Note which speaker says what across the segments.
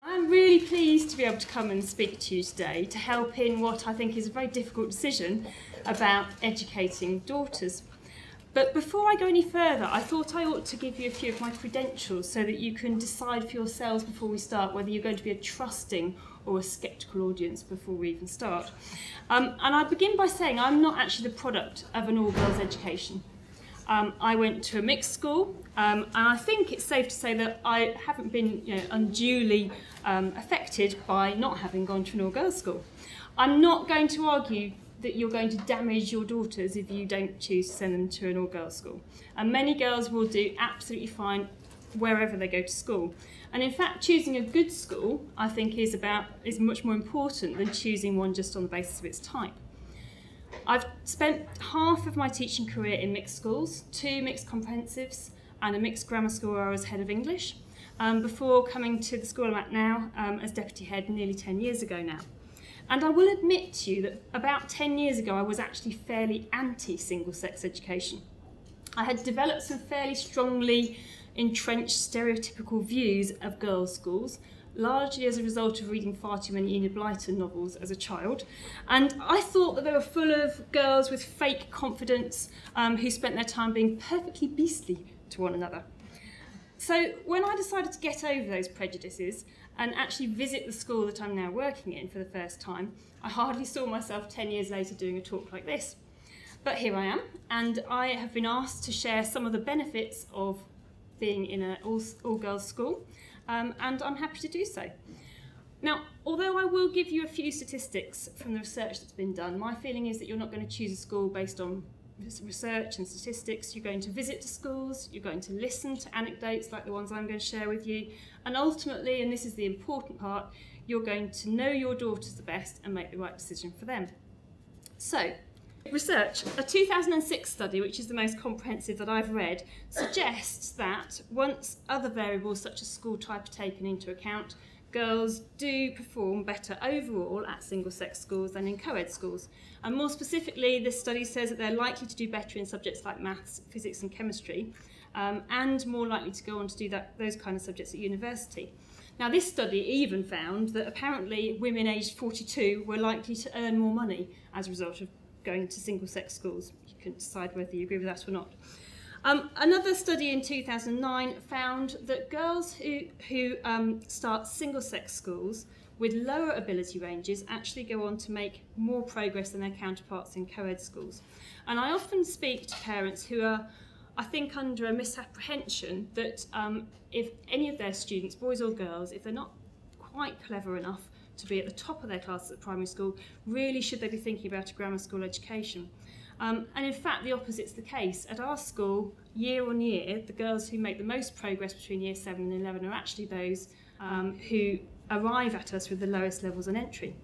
Speaker 1: I'm really pleased to be able to come and speak to you today to help in what I think is a very difficult decision about educating daughters. But before I go any further, I thought I ought to give you a few of my credentials so that you can decide for yourselves before we start whether you're going to be a trusting or a sceptical audience before we even start. And I begin by saying I'm not actually the product of an all-girls education. I went to a mixed school, and I think it's safe to say that I haven't been unduly affected by not having gone to an all-girls school. I'm not going to argue that you're going to damage your daughters if you don't choose to send them to an all-girls school. And many girls will do absolutely fine wherever they go to school. And in fact, choosing a good school, I think, is much more important than choosing one just on the basis of its type. I've spent half of my teaching career in mixed schools, 2 mixed comprehensives and a mixed grammar school where I was head of English, before coming to the school I'm at now as deputy head nearly 10 years ago now. And I will admit to you that about 10 years ago I was actually fairly anti-single-sex education. I had developed some fairly strongly entrenched stereotypical views of girls' schools, largely as a result of reading far too many Enid Blyton novels as a child. And I thought that they were full of girls with fake confidence who spent their time being perfectly beastly to one another. So when I decided to get over those prejudices and actually visit the school that I'm now working in for the first time, I hardly saw myself 10 years later doing a talk like this. But here I am, and I have been asked to share some of the benefits of being in an all-girls school, and I'm happy to do so. Now, although I will give you a few statistics from the research that's been done, my feeling is that you're not going to choose a school based on research and statistics. You're going to visit to schools, you're going to listen to anecdotes like the ones I'm going to share with you, and ultimately, and this is the important part, you're going to know your daughters the best and make the right decision for them. So, research. A 2006 study, which is the most comprehensive that I've read, suggests that once other variables such as school type are taken into account, girls do perform better overall at single-sex schools than in co-ed schools. And more specifically, this study says that they're likely to do better in subjects like maths, physics and chemistry, and more likely to go on to do those kind of subjects at university. Now, this study even found that apparently women aged 42 were likely to earn more money as a result of going to single-sex schools. You can decide whether you agree with that or not. Another study in 2009 found that girls who start single-sex schools with lower ability ranges actually go on to make more progress than their counterparts in co-ed schools. And I often speak to parents who are, I think, under a misapprehension that if any of their students, boys or girls, if they're not quite clever enough to be at the top of their class at primary school, really should they be thinking about a grammar school education? And in fact, the opposite's the case. At our school, year on year, the girls who make the most progress between year 7 and 11 are actually those who arrive at us with the lowest levels on entry.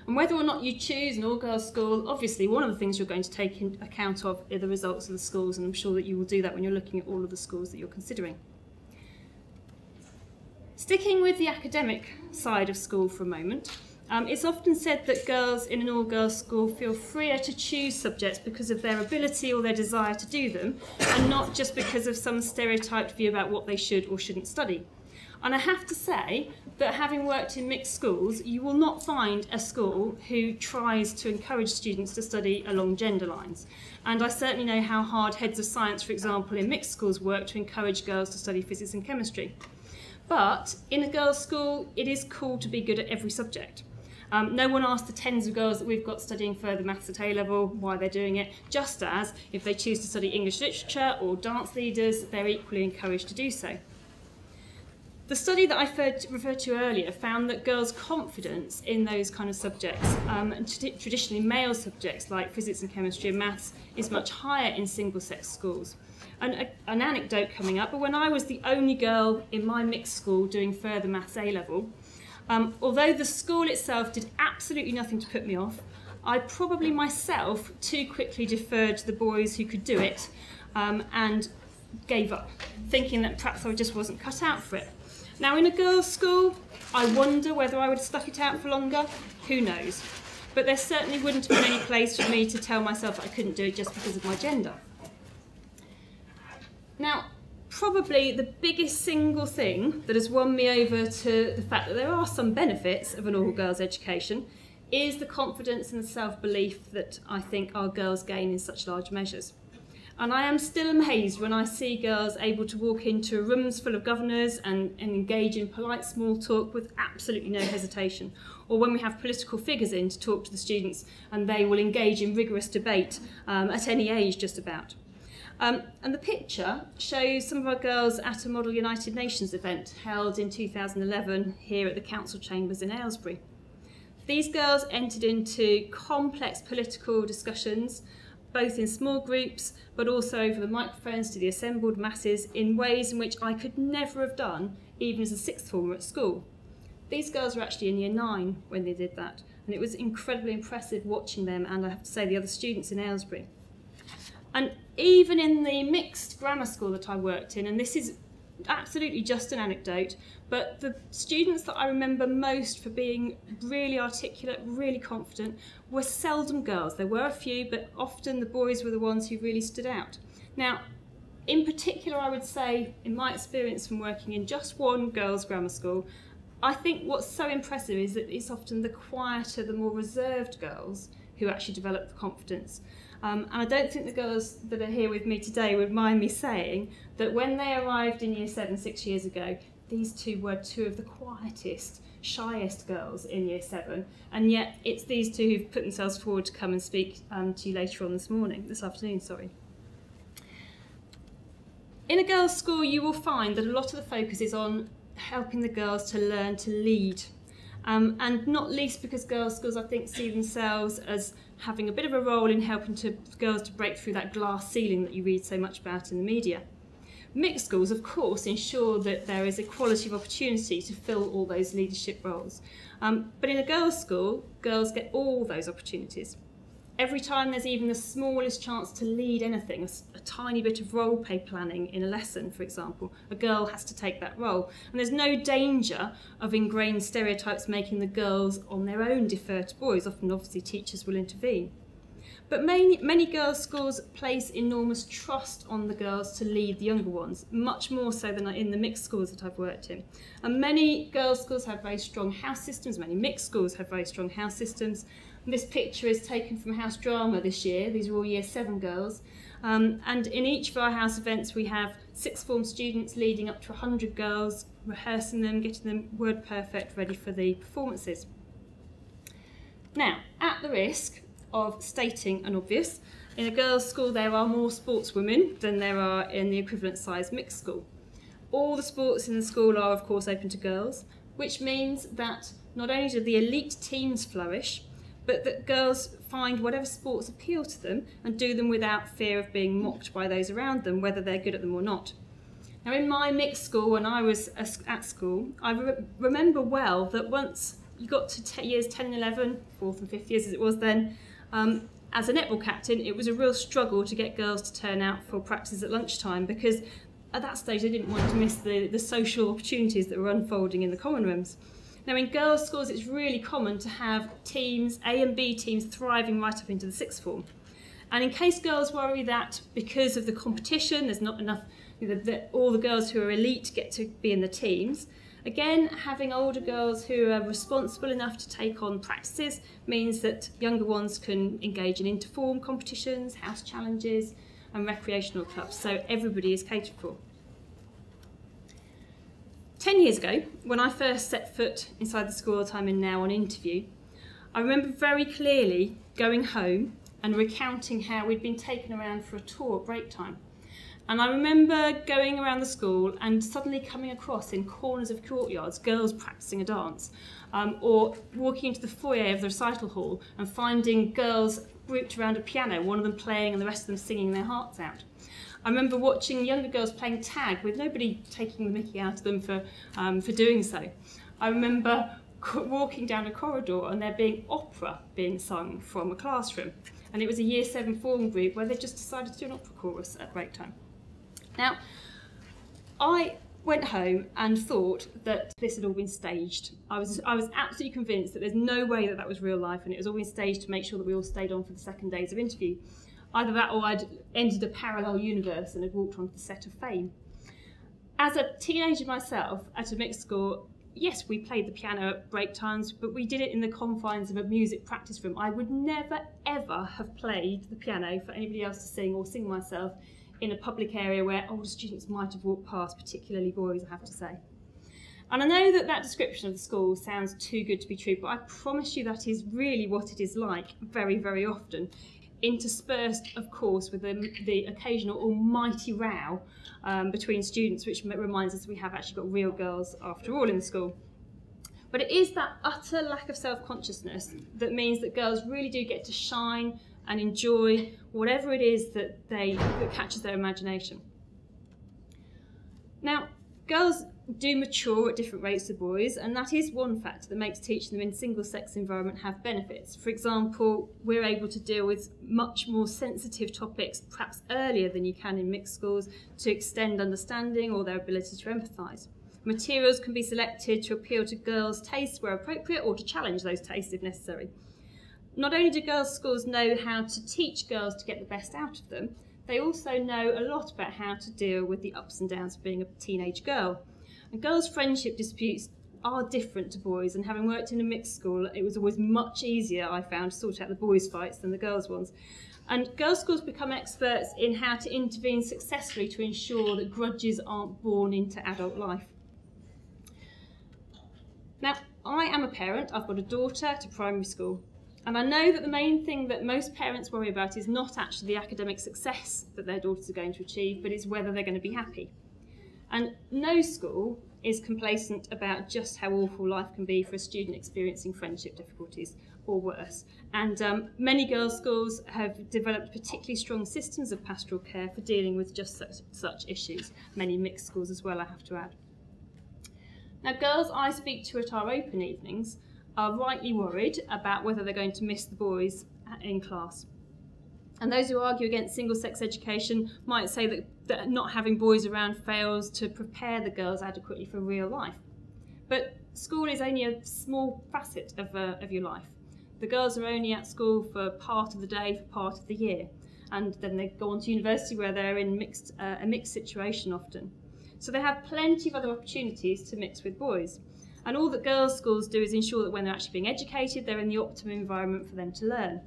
Speaker 1: And whether or not you choose an all-girls school, obviously one of the things you're going to take into account of are the results of the schools, and I'm sure that you will do that when you're looking at all of the schools that you're considering. Sticking with the academic side of school for a moment, it's often said that girls in an all-girls school feel freer to choose subjects because of their ability or their desire to do them, and not just because of some stereotyped view about what they should or shouldn't study. And I have to say that having worked in mixed schools, you will not find a school who tries to encourage students to study along gender lines. And I certainly know how hard heads of science, for example, in mixed schools work to encourage girls to study physics and chemistry. But in a girls' school, it is cool to be good at every subject. No one asks the tens of girls that we've got studying further maths at A-level why they're doing it, just as if they choose to study English literature or dance leaders, they're equally encouraged to do so. The study that I referred to earlier found that girls' confidence in those kind of subjects, traditionally male subjects like physics and chemistry and maths, is much higher in single-sex schools. And an anecdote coming up, but when I was the only girl in my mixed school doing further maths A-level, although the school itself did absolutely nothing to put me off, I probably myself too quickly deferred to the boys who could do it and gave up, thinking that perhaps I just wasn't cut out for it. Now, in a girls' school, I wonder whether I would have stuck it out for longer. Who knows? But there certainly wouldn't have been any place for me to tell myself I couldn't do it just because of my gender. Now, probably the biggest single thing that has won me over to the fact that there are some benefits of an all-girls education is the confidence and the self-belief that I think our girls gain in such large measures. And I am still amazed when I see girls able to walk into rooms full of governors and engage in polite small talk with absolutely no hesitation. Or when we have political figures in to talk to the students and they will engage in rigorous debate at any age just about. And the picture shows some of our girls at a Model United Nations event held in 2011 here at the Council Chambers in Aylesbury. These girls entered into complex political discussions, both in small groups, but also over the microphones to the assembled masses in ways in which I could never have done, even as a sixth former at school. These girls were actually in Year 9 when they did that, and it was incredibly impressive watching them, and I have to say the other students in Aylesbury. And even in the mixed grammar school that I worked in, and this is absolutely just an anecdote, but the students that I remember most for being really articulate, really confident, were seldom girls. There were a few, but often the boys were the ones who really stood out. Now, in particular, I would say, in my experience from working in just one girls' grammar school, I think what's so impressive is that it's often the quieter, the more reserved girls who actually develop the confidence. And I don't think the girls that are here with me today would mind me saying that when they arrived in Year 7 6 years ago, these two were two of the quietest, shyest girls in Year 7, and yet it's these two who've put themselves forward to come and speak to you later on this afternoon. In a girls' school, you will find that a lot of the focus is on helping the girls to learn to lead. And not least because girls' schools, I think, see themselves as having a bit of a role in helping girls to break through that glass ceiling that you read so much about in the media. Mixed schools, of course, ensure that there is equality of opportunity to fill all those leadership roles. But in a girls' school, girls get all those opportunities. Every time there's even the smallest chance to lead anything, a tiny bit of role play planning in a lesson, for example, a girl has to take that role. And there's no danger of ingrained stereotypes making the girls on their own defer to boys. Often, obviously, teachers will intervene. But many girls' schools place enormous trust on the girls to lead the younger ones, much more so than in the mixed schools that I've worked in. And many girls' schools have very strong house systems, many mixed schools have very strong house systems. This picture is taken from House Drama this year. These are all Year 7 girls. And in each of our house events, we have sixth form students leading up to 100 girls, rehearsing them, getting them word perfect, ready for the performances. Now, at the risk of stating an obvious, in a girls' school there are more sportswomen than there are in the equivalent size mixed school. All the sports in the school are, of course, open to girls, which means that not only do the elite teams flourish, but that girls find whatever sports appeal to them and do them without fear of being mocked by those around them, whether they're good at them or not. Now, in my mixed school, when I was at school, I remember well that once you got to years 10 and 11, fourth and fifth years as it was then, as a netball captain, it was a real struggle to get girls to turn out for practice at lunchtime, because at that stage they didn't want to miss the social opportunities that were unfolding in the common rooms. Now, in girls' schools, it's really common to have teams, A and B teams, thriving right up into the sixth form. And in case girls worry that because of the competition, there's not enough, that all the girls who are elite get to be in the teams, again, having older girls who are responsible enough to take on practices means that younger ones can engage in inter-form competitions, house challenges, and recreational clubs, so everybody is catered for. 10 years ago, when I first set foot inside the school that I'm in now on interview, I remember very clearly going home and recounting how we'd been taken around for a tour at break time. And I remember going around the school and suddenly coming across in corners of courtyards girls practicing a dance, or walking into the foyer of the recital hall and finding girls grouped around a piano, one of them playing and the rest of them singing their hearts out. I remember watching younger girls playing tag with nobody taking the mickey out of them for doing so. I remember walking down a corridor and there being opera being sung from a classroom. And it was a Year 7 form group where they just decided to do an opera chorus at break time. Now, I went home and thought that this had all been staged. I was absolutely convinced that there's no way that that was real life, and it was all been staged to make sure that we all stayed on for the second days of interview. Either that or I'd entered a parallel universe and had walked onto the set of Fame. As a teenager myself at a mixed school, yes, we played the piano at break times, but we did it in the confines of a music practice room. I would never, ever have played the piano for anybody else to sing or sing myself in a public area where older students might have walked past, particularly boys, I have to say. And I know that that description of the school sounds too good to be true, but I promise you that is really what it is like very, very often, interspersed, of course, with the occasional almighty row between students, which reminds us we have actually got real girls after all in the school. But it is that utter lack of self-consciousness that means that girls really do get to shine and enjoy whatever it is that catches their imagination. Now, girls do mature at different rates to boys, and that is one factor that makes teaching them in single-sex environment have benefits. For example, we're able to deal with much more sensitive topics perhaps earlier than you can in mixed schools to extend understanding or their ability to empathise. Materials can be selected to appeal to girls' tastes where appropriate or to challenge those tastes if necessary. Not only do girls' schools know how to teach girls to get the best out of them, they also know a lot about how to deal with the ups and downs of being a teenage girl. And girls' friendship disputes are different to boys, and having worked in a mixed school, it was always much easier, I found, to sort out the boys' fights than the girls' ones. And girls' schools become experts in how to intervene successfully to ensure that grudges aren't born into adult life. Now, I am a parent. I've got a daughter at a primary school. And I know that the main thing that most parents worry about is not actually the academic success that their daughters are going to achieve, but it's whether they're going to be happy. And no school is complacent about just how awful life can be for a student experiencing friendship difficulties or worse. And many girls' schools have developed particularly strong systems of pastoral care for dealing with just such issues. Many mixed schools as well, I have to add. Now, girls I speak to at our open evenings are rightly worried about whether they're going to miss the boys in class. And those who argue against single-sex education might say that not having boys around fails to prepare the girls adequately for real life. But school is only a small facet of your life. The girls are only at school for part of the day, for part of the year. And then they go on to university where they're in a mixed situation often. So they have plenty of other opportunities to mix with boys. And all that girls' schools do is ensure that when they're actually being educated, they're in the optimum environment for them to learn.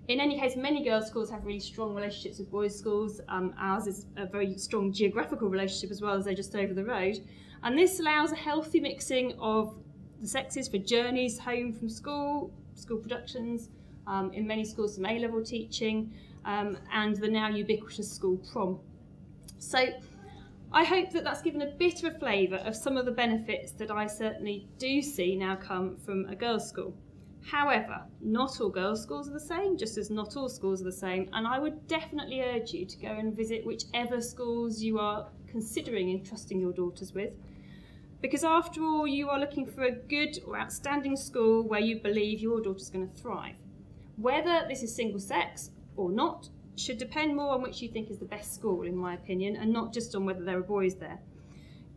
Speaker 1: In any case, many girls' schools have really strong relationships with boys' schools. Ours is a very strong geographical relationship as well, as they're just over the road. And this allows a healthy mixing of the sexes for journeys home from school, school productions, in many schools some A-level teaching, and the now ubiquitous school prom. So I hope that that's given a bit of a flavour of some of the benefits that I certainly do see now come from a girls' school. However, not all girls' schools are the same, just as not all schools are the same, and I would definitely urge you to go and visit whichever schools you are considering entrusting your daughters with, because after all, you are looking for a good or outstanding school where you believe your daughter's going to thrive. Whether this is single-sex or not should depend more on which you think is the best school, in my opinion, and not just on whether there are boys there.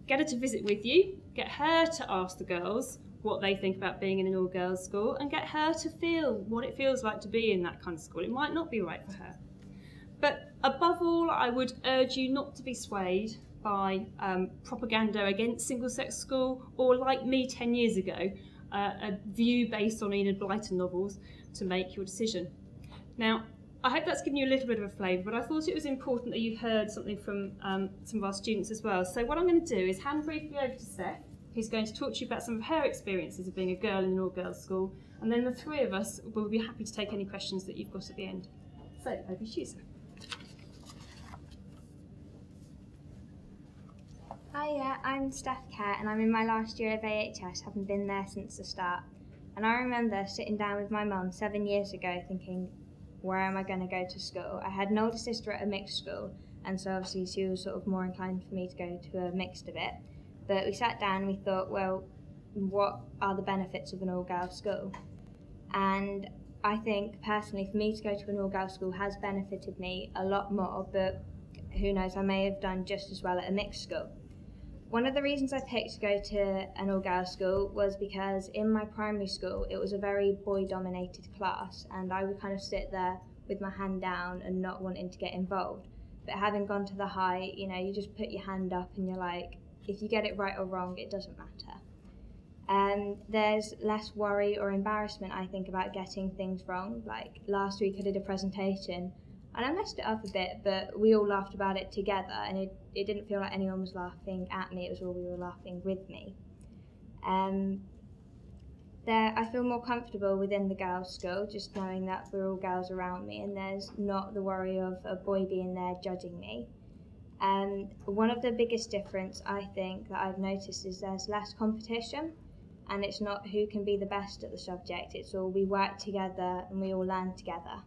Speaker 1: Get her to visit with you, get her to ask the girls what they think about being in an all-girls school, and get her to feel what it feels like to be in that kind of school. It might not be right for her. But above all, I would urge you not to be swayed by propaganda against single-sex school, or like me 10 years ago, a view based on Enid Blyton novels to make your decision. Now, I hope that's given you a little bit of a flavour, but I thought it was important that you heard something from some of our students as well. So what I'm going to do is hand briefly over to Steph, who's going to talk to you about some of her experiences of being a girl in an all-girls school, and then the three of us will be happy to take any questions that you've got at the end. So, over to you, Steph.
Speaker 2: Hi, I'm Steph Kerr, and I'm in my last year of AHS, having been there since the start. And I remember sitting down with my mum 7 years ago thinking, where am I going to go to school? I had an older sister at a mixed school, and so obviously she was sort of more inclined for me to go to a mixed a bit. But we sat down and we thought, well, what are the benefits of an all-girls school? And I think personally for me to go to an all-girls school has benefited me a lot more, but who knows, I may have done just as well at a mixed school. One of the reasons I picked to go to an all-girls school was because in my primary school it was a very boy-dominated class, and I would kind of sit there with my hand down and not wanting to get involved. But having gone to the high, you know, you just put your hand up and you're like, if you get it right or wrong, it doesn't matter. There's less worry or embarrassment, I think, about getting things wrong. Like last week I did a presentation and I messed it up a bit, but we all laughed about it together, and it didn't feel like anyone was laughing at me, it was all we were laughing with me. I feel more comfortable within the girls' school, just knowing that we're all girls around me and there's not the worry of a boy being there judging me. One of the biggest difference I think that I've noticed is there's less competition, and it's not who can be the best at the subject, it's all we work together and we all learn together.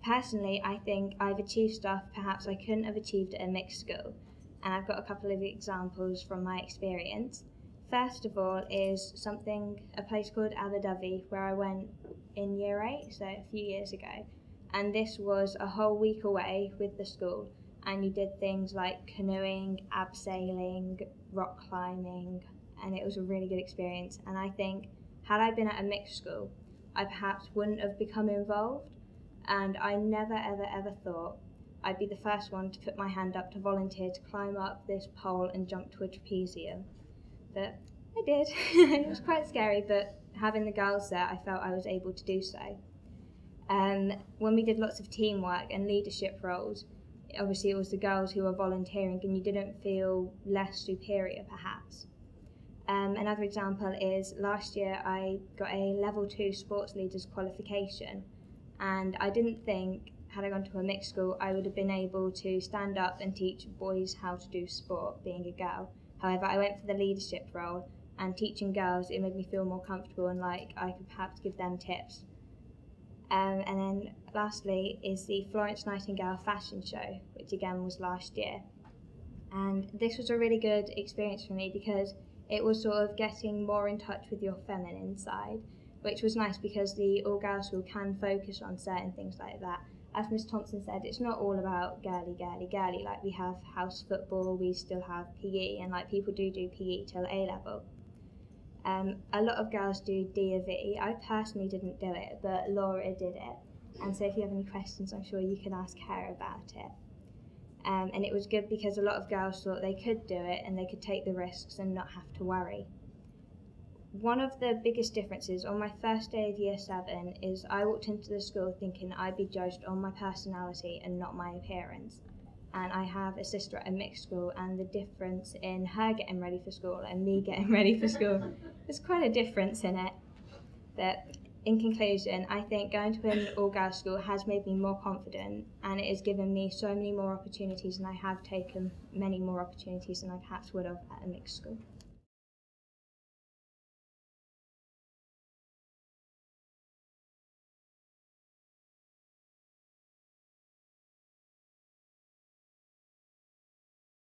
Speaker 2: Personally, I think I've achieved stuff perhaps I couldn't have achieved at a mixed school, and I've got a couple of examples from my experience. First of all is a place called Abu Dhabi, where I went in year 8, so a few years ago, and this was a whole week away with the school, and you did things like canoeing, abseiling, rock climbing, and it was a really good experience. And I think had I been at a mixed school, I perhaps wouldn't have become involved, and I never ever thought I'd be the first one to put my hand up to volunteer to climb up this pole and jump to a trapezium. But I did. It was quite scary, but having the girls there, I felt I was able to do so. When we did lots of teamwork and leadership roles, obviously it was the girls who were volunteering, and you didn't feel less superior perhaps. Another example is last year I got a level 2 sports leaders qualification, and I didn't think, had I gone to a mixed school, I would have been able to stand up and teach boys how to do sport, being a girl. However, I went for the leadership role, and teaching girls, it made me feel more comfortable and like I could perhaps give them tips. And then lastly is the Florence Nightingale fashion show, which again was last year. And this was a really good experience for me because it was sort of getting more in touch with your feminine side, which was nice because the all-girls school can focus on certain things like that. As Miss Thompson said, it's not all about girly, like we have house football, we still have PE, and like people do PE till A level. A lot of girls do D of E. I personally didn't do it, but Laura did it. And so if you have any questions, I'm sure you can ask her about it. And it was good because a lot of girls thought they could do it and they could take the risks and not have to worry. One of the biggest differences on my first day of year 7 is I walked into the school thinking I'd be judged on my personality and not my appearance. And I have a sister at a mixed school, and the difference in her getting ready for school and me getting ready for school, there's quite a difference in it. But in conclusion, I think going to an all-girls school has made me more confident, and it has given me so many more opportunities, and I have taken many more opportunities than I perhaps would have at a mixed school.